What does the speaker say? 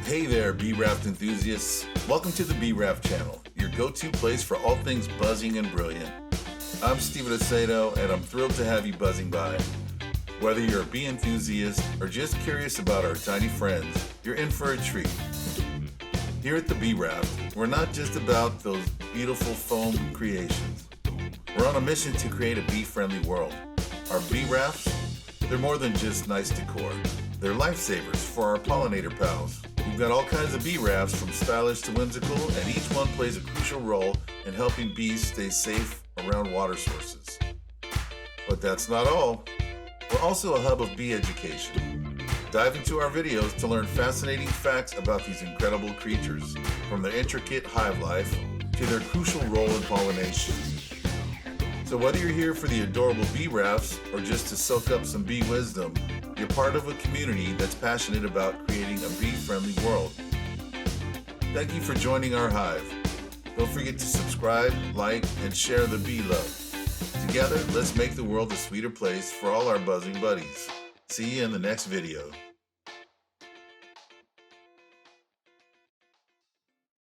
Hey there, Bee Raft enthusiasts. Welcome to the Bee Raft Channel, your go-to place for all things buzzing and brilliant. I'm Steven Aceto, and I'm thrilled to have you buzzing by. Whether you're a bee enthusiast or just curious about our tiny friends, you're in for a treat. Here at the Bee Raft, we're not just about those beautiful foam creations. We're on a mission to create a bee-friendly world. Our Bee Rafts, they're more than just nice decor. They're lifesavers for our pollinator pals. We've got all kinds of bee rafts from stylish to whimsical, and each one plays a crucial role in helping bees stay safe around water sources. But that's not all. We're also a hub of bee education. Dive into our videos to learn fascinating facts about these incredible creatures, from their intricate hive life to their crucial role in pollination. So whether you're here for the adorable bee rafts or just to soak up some bee wisdom, you're part of a community that's passionate about creating a bee-friendly world. Thank you for joining our hive. Don't forget to subscribe, like, and share the bee love. Together, let's make the world a sweeter place for all our buzzing buddies. See you in the next video.